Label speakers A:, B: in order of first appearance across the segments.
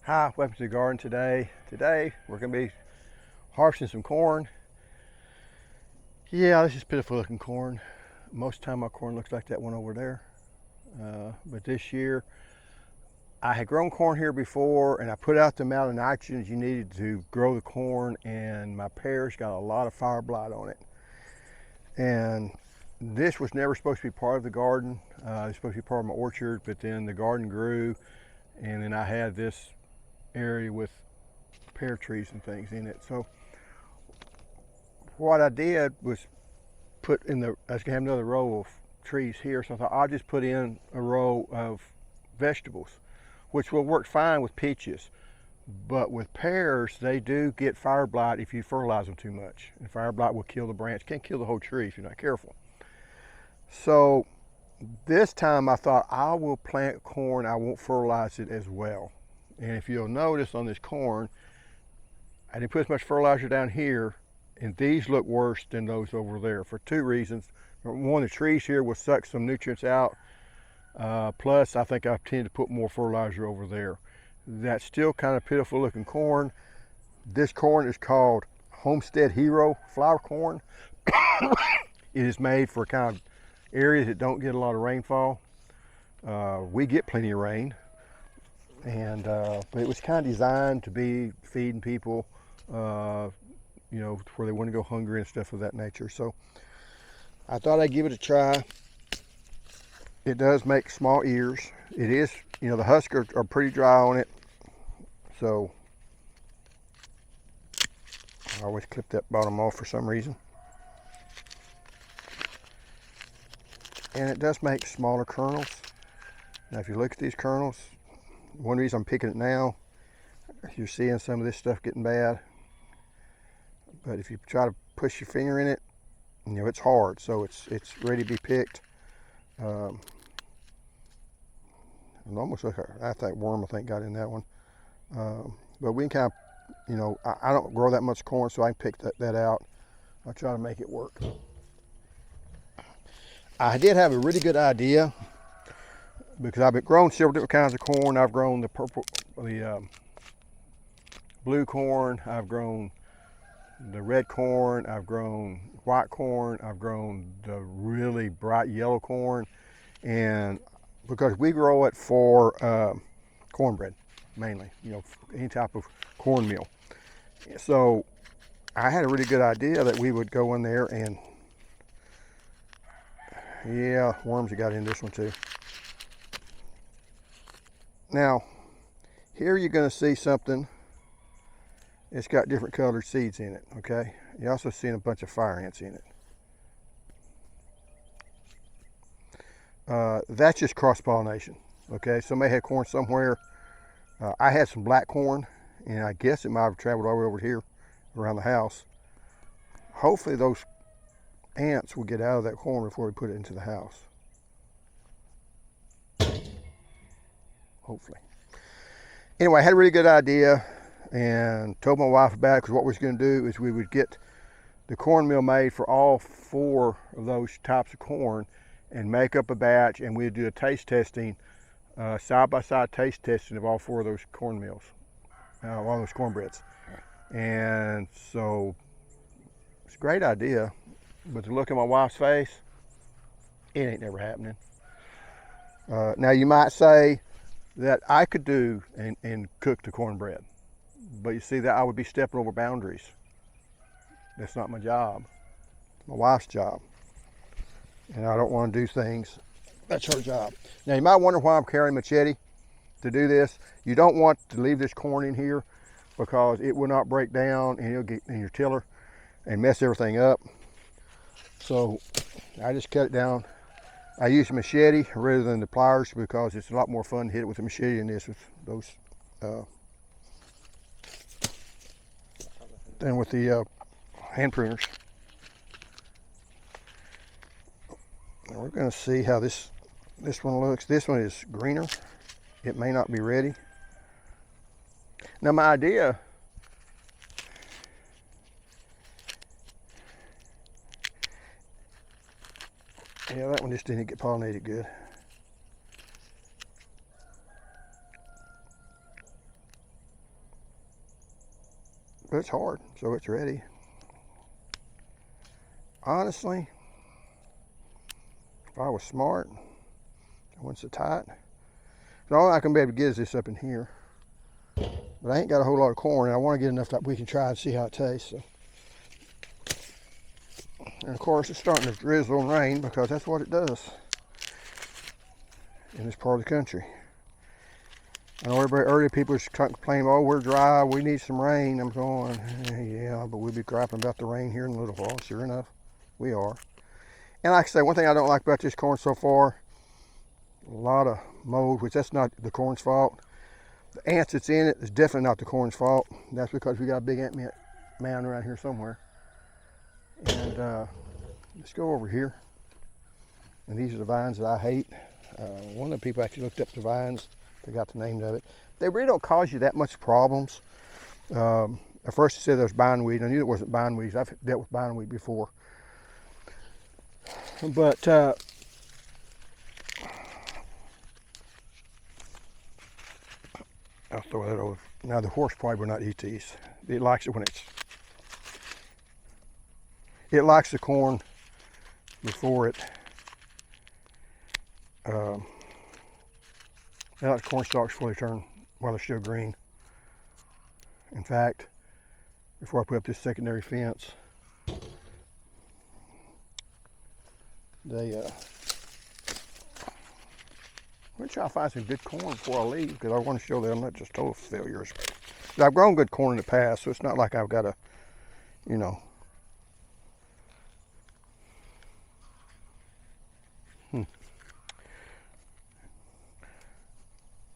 A: Hi, welcome to the garden today. Today we're going to be harvesting some corn. Yeah, this is pitiful looking corn. Most of the time my corn looks like that one over there. But this year I had grown corn here before and I put out the amount of nitrogen you needed to grow the corn, and my pears got a lot of fire blight on it. And this was never supposed to be part of the garden. It was supposed to be part of my orchard, but then the garden grew and then I had this area with pear trees and things in it. So what I did was I was gonna have another row of trees here, so I thought I'll just put in a row of vegetables, which will work fine with peaches. But with pears, they do get fire blight if you fertilize them too much. And fire blight will kill the branch. Can't kill the whole tree if you're not careful. So this time I thought I will plant corn, I won't fertilize it as well. And if you'll notice on this corn, I didn't put as much fertilizer down here, and these look worse than those over there for two reasons. One, the trees here will suck some nutrients out. Plus, I think I tend to put more fertilizer over there. That's still kind of pitiful looking corn. This corn is called Homestead Hero flower corn. It is made for kind of areas that don't get a lot of rainfall. We get plenty of rain. And but it was kind of designed to be feeding people, where they wouldn't go hungry and stuff of that nature. So I thought I'd give it a try. It does make small ears. It is, the husks are pretty dry on it. So I always clip that bottom off for some reason. And it does make smaller kernels. Now if you look at these kernels, one reason I'm picking it now, you're seeing some of this stuff getting bad. But if you try to push your finger in it, it's hard, so it's ready to be picked. It almost like worm got in that one. But we can kind of, I don't grow that much corn, so I can pick that out. I'll try to make it work. I did have a really good idea, because I've been growing several different kinds of corn. I've grown the blue corn, I've grown the red corn, I've grown white corn, I've grown the really bright yellow corn, and because we grow it for cornbread mainly, any type of cornmeal. So I had a really good idea that we would go in there and, yeah, worms have got in this one too. Now, here you're going to see something. It's got different colored seeds in it, okay? You're also seeing a bunch of fire ants in it. That's just cross-pollination, okay? Somebody had corn somewhere. I had some black corn, and I guess it might have traveled all the way over here around the house. Hopefully those ants will get out of that corn before we put it into the house. Hopefully. Anyway, I had a really good idea and told my wife about it, because what we was going to do is we would get the cornmeal made for all 4 of those types of corn and make up a batch, and we'd do a taste testing, side-by-side taste testing of all 4 of those cornmeals, all those cornbreads. And so it's a great idea, but to look at my wife's face, it ain't never happening. Now you might say that I could do and cook the cornbread, but you see that I would be stepping over boundaries. That's not my job. It's my wife's job, and I don't want to do things. That's her job. Now you might wonder why I'm carrying a machete to do this. You don't want to leave this corn in here, because it will not break down and it'll get in your tiller and mess everything up. So I just cut it down. I use a machete rather than the pliers, because it's a lot more fun to hit it with a machete than this with those, than with the hand pruners. And we're going to see how this one looks. This one is greener. It may not be ready. Now my idea Yeah, that one just didn't get pollinated good. but it's hard, so it's ready. Honestly, if I was smart, I wasn't so tight. So all I can be able to get is this up in here. But I ain't got a whole lot of corn, and I want to get enough that we can try and see how it tastes. So. And of course, it's starting to drizzle and rain because that's what it does in this part of the country. I know everybody, earlier people are complaining, oh, we're dry, we need some rain. I'm going, yeah, but we'll be griping about the rain here in a little while. Sure enough, we are. And like I say, one thing I don't like about this corn so far, a lot of mold, which that's not the corn's fault. The ants that's in it is definitely not the corn's fault. That's because we got a big ant mound around here somewhere. And let's go over here. And these are the vines that I hate. One of the people actually looked up the vines, forgot the name of it. They really don't cause you that much problems. At first it said there was bindweed. I knew it wasn't bindweed. I've dealt with bindweed before. But I'll throw that over. Now the horse probably will not eat these. It likes it when it likes the corn before it. They like corn stalks before they turn while they're still green. In fact, before I put up this secondary fence, I'm gonna try to find some good corn before I leave because I want to show that I'm not just total failures. I've grown good corn in the past, so it's not like I've got to, you know.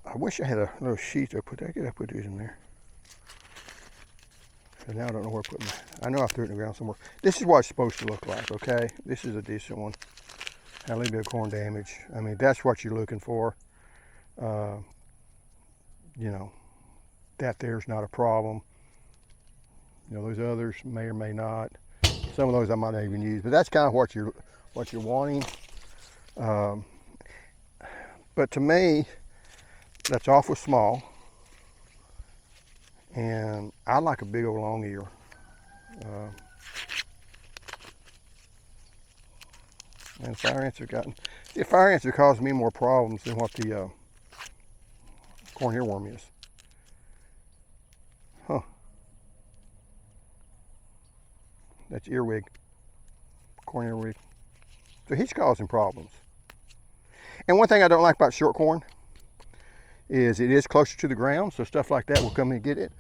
A: I wish I had a little sheet to put. I could put these in there. So now I don't know where to put them. I know I threw it in the ground somewhere. This is what it's supposed to look like, okay? This is a decent one. Now, a little bit of corn damage. I mean, that's what you're looking for. You know, that there's not a problem. You know, those others may or may not. Some of those I might not even use, but that's kind of what you're wanting. But to me, that's awful small, and I like a big old long ear. And fire ants have gotten, the fire ants have caused me more problems than what the corn earworm is. Huh. That's earwig, corn earwig. So he's causing problems. And one thing I don't like about short corn is it is closer to the ground, so stuff like that will come and get it.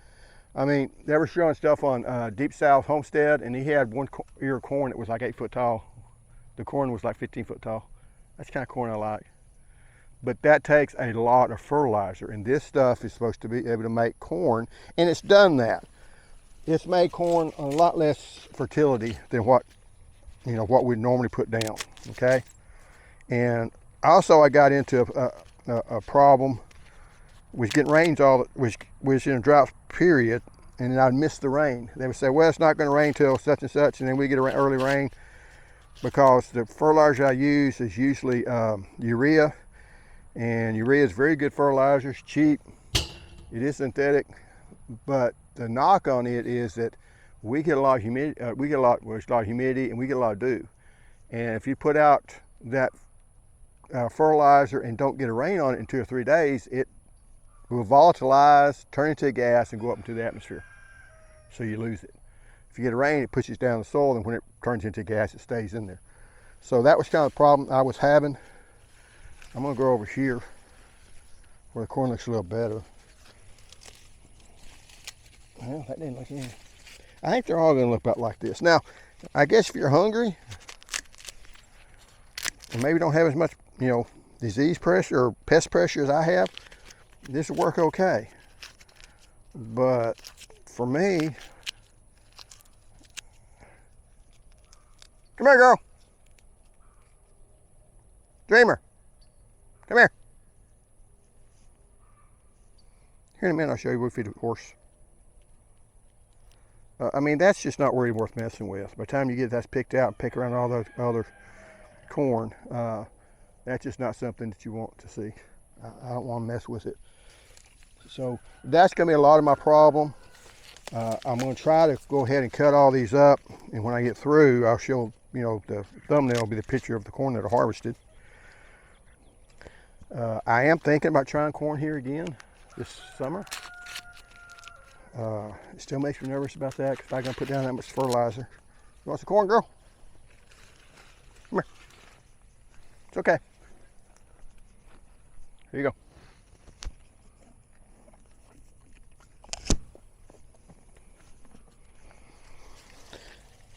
A: I mean, they were showing stuff on Deep South Homestead, and he had one ear of corn that was like 8 foot tall. The corn was like 15 foot tall. That's the kind of corn I like. But that takes a lot of fertilizer, and this stuff is supposed to be able to make corn, and it's done that. It's made corn a lot less fertility than what we'd normally put down, okay? And also I got into a problem. We was getting rains was in a drought period, and then I'd miss the rain. They would say, well, it's not going to rain till such and such, and then we get an early rain because the fertilizer I use is usually urea, and urea is very good fertilizer. It's cheap. It is synthetic, but the knock on it is that we get a lot of humidity. We get a lot of humidity, and we get a lot of dew. And if you put out that fertilizer and don't get a rain on it in 2 or 3 days, it will volatilize, turn into a gas, and go up into the atmosphere. So you lose it. If you get a rain, it pushes down the soil, and when it turns into gas, it stays in there. So that was kind of the problem I was having. I'm gonna go over here where the corn looks a little better. Well, that didn't look any. I think they're all gonna look about like this. Now, I guess if you're hungry and maybe don't have as much, disease pressure or pest pressure as I have, this will work okay. But for me, come here, girl. Dreamer, come here. Here in a minute, I'll show you what we feed a horse. I mean, that's just not really worth messing with. By the time you get that's picked out and pick around all those other corn, that's just not something that you want to see. I don't want to mess with it. So that's going to be a lot of my problem. I'm going to try to go ahead and cut all these up, and when I get through, I'll show, you know, the thumbnail will be the picture of the corn that I harvested. I am thinking about trying corn here again this summer. It still makes me nervous about that because I'm going to put down that much fertilizer. You want some corn, girl? Come here. It's okay. Here you go.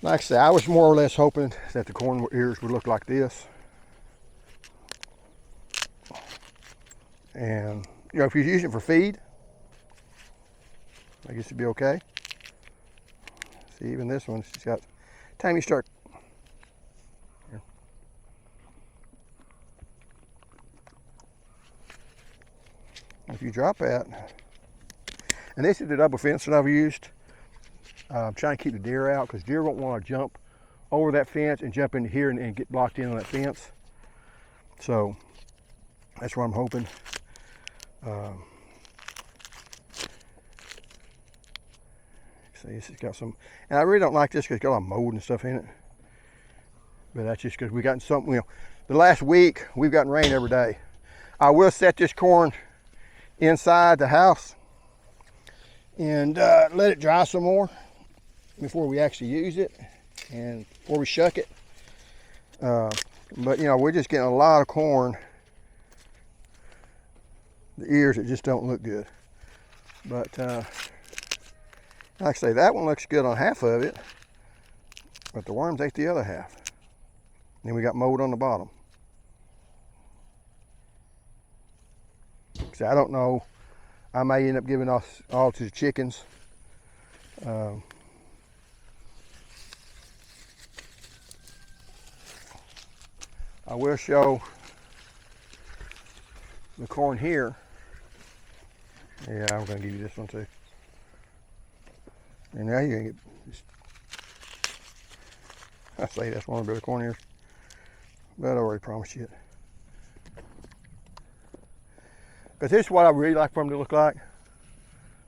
A: Like I said, I was more or less hoping that the corn ears would look like this. And, you know, if you're using it for feed, I guess it'd be okay. See, even this one, she's got, time you start. Here. If you drop that, and this is the double fence that I've used. I'm trying to keep the deer out because deer won't want to jump over that fence and jump into here and get blocked in on that fence. So that's what I'm hoping. See, this has got some, and I really don't like this because it's got a lot of mold and stuff in it. But that's just because we gotten something, you know, the last week we've gotten rain every day. I will set this corn inside the house and let it dry some more before we actually use it and before we shuck it. But you know, we're just getting a lot of corn. The ears, it just don't look good. But like I say, that one looks good on half of it, but the worms ate the other half. Then we got mold on the bottom. So I don't know. I may end up giving us all to the chickens. I will show the corn here. Yeah, I'm going to give you this one too. And now you're going to get this. I say that's one of the better corn ears, but I already promised you it. But this is what I really like for them to look like.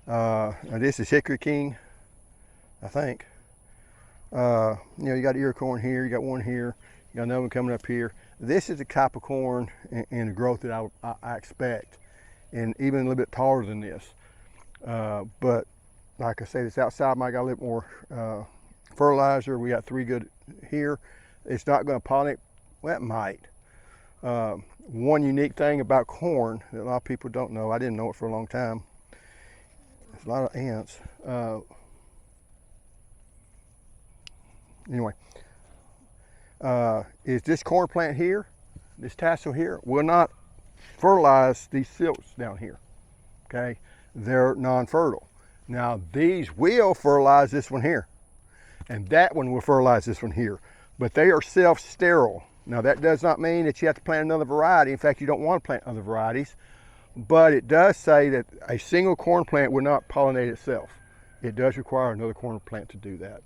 A: And this is Hickory King, I think. You know, you got ear corn here, you got one here, you got another one coming up here. This is the type of corn and the growth that I expect, and even a little bit taller than this. But like I said, it's outside. Might got a little more fertilizer. We got 3 good here. It's not going to pollinate. Well, it might. One unique thing about corn that a lot of people don't know, I didn't know it for a long time. There's a lot of ants. Anyway, is this corn plant here, this tassel here, will not fertilize these silks down here. Okay, they're non-fertile. Now these will fertilize this one here, and that one will fertilize this one here, but they are self-sterile. Now that does not mean that you have to plant another variety. In fact, you don't want to plant other varieties, but it does say that a single corn plant will not pollinate itself. It does require another corn plant to do that.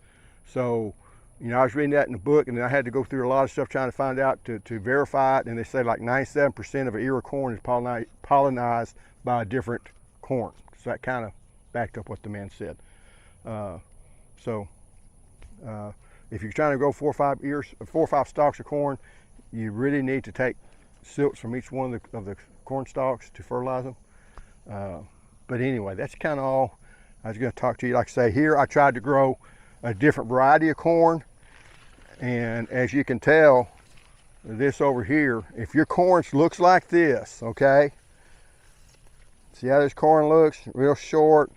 A: So, you know, I was reading that in the book, and then I had to go through a lot of stuff trying to find out to verify it, and they say like 97% of an ear of corn is pollinized by a different corn. So that kind of backed up what the man said. If you're trying to grow 4 or 5 stalks of corn, you really need to take silks from each one of the corn stalks to fertilize them. But anyway, that's kind of all I was going to talk to you. Like I say, here I tried to grow a different variety of corn, and as you can tell, this over here, if your corn looks like this, okay, see how this corn looks, real short,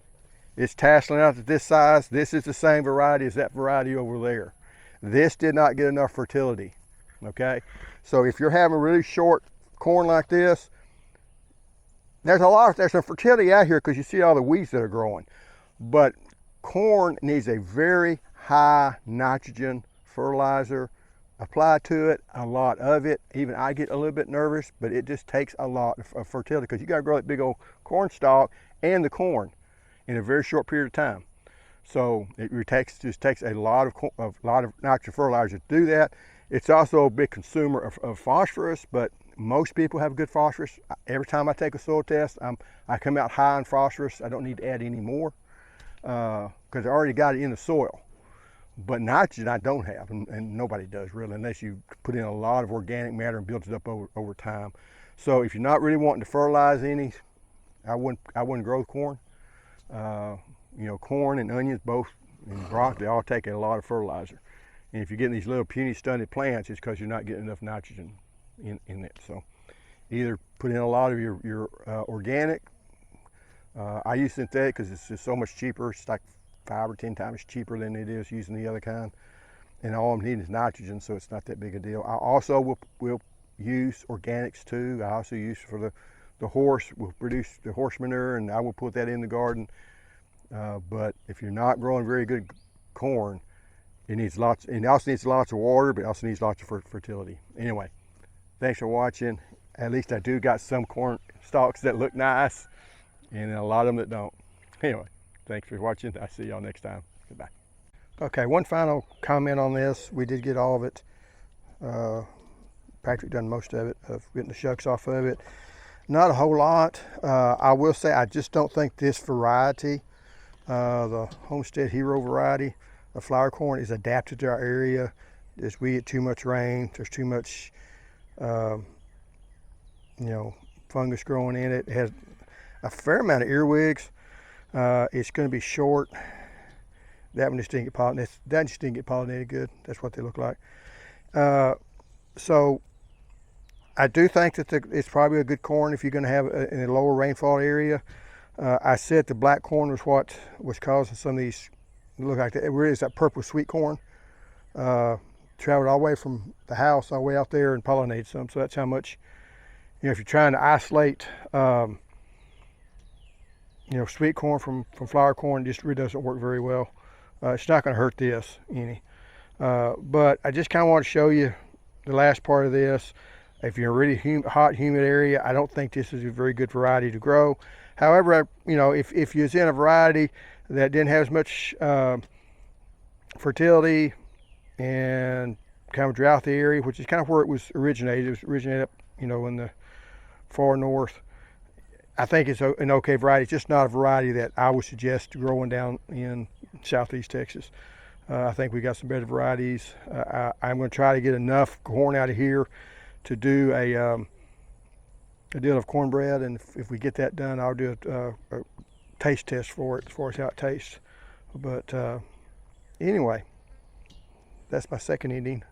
A: it's tasseling out to this size. This is the same variety as that variety over there. This did not get enough fertility, okay? So if you're having really short corn like this, there's some fertility out here because you see all the weeds that are growing. But corn needs a very high nitrogen fertilizer applied to it, a lot of it. Even I get a little bit nervous, but it just takes a lot of fertility because you got to grow that big old corn stalk and the corn in a very short period of time. So it just takes a lot of nitrogen fertilizer to do that. It's also a big consumer of phosphorus, but most people have good phosphorus. Every time I take a soil test, I come out high in phosphorus. I don't need to add any more. because I already got it in the soil. But nitrogen I don't have, and nobody does really, unless you put in a lot of organic matter and builds it up over time. So if you're not really wanting to fertilize any, I wouldn't grow corn. You know, corn and onions both, and broccoli, they all take a lot of fertilizer. And if you're getting these little puny stunted plants, it's because you're not getting enough nitrogen in it. So either put in a lot of your organic. I use synthetic because it's just so much cheaper. It's like 5 or 10 times cheaper than it is using the other kind. And all I'm needing is nitrogen, so it's not that big a deal. I also will use organics too. I also use for the horse, will produce the horse manure, and I will put that in the garden. But if you're not growing very good corn, it also needs lots of water, but it also needs lots of fertility. Anyway, thanks for watching. At least I do got some corn stalks that look nice, and a lot of them that don't. Anyway, thanks for watching. I'll see y'all next time. Goodbye. Okay, one final comment on this. We did get all of it. Patrick done most of it, of getting the shucks off of it. Not a whole lot. I will say I just don't think this variety, the Homestead Hero variety of flower corn, is adapted to our area. We get too much rain. There's too much, you know, fungus growing in it. It has a fair amount of earwigs. It's going to be short. That one just didn't get pollinated. That just didn't get pollinated good. That's what they look like. So I do think that it's probably a good corn if you're going to have it in a lower rainfall area. I said the black corn was what was causing some of these look like that. It really is that purple sweet corn. Traveled all the way from the house all the way out there and pollinated some. So that's how much, you know, if you're trying to isolate, you know, sweet corn from flower corn, it just really doesn't work very well. It's not going to hurt this any. But I just kind of want to show you the last part of this. If you're in a really hot, humid area, I don't think this is a very good variety to grow. However, you know, if you're in a variety that didn't have as much fertility and kind of droughty area, which is kind of where it was originated. It was originated up, you know, in the far north. I think it's an okay variety. It's just not a variety that I would suggest growing down in southeast Texas. I think we got some better varieties. I'm going to try to get enough corn out of here to do a deal of cornbread, and if we get that done, I'll do a taste test for it as far as how it tastes. But anyway, that's my second eating.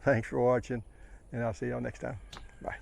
A: Thanks for watching, and I'll see y'all next time. Bye.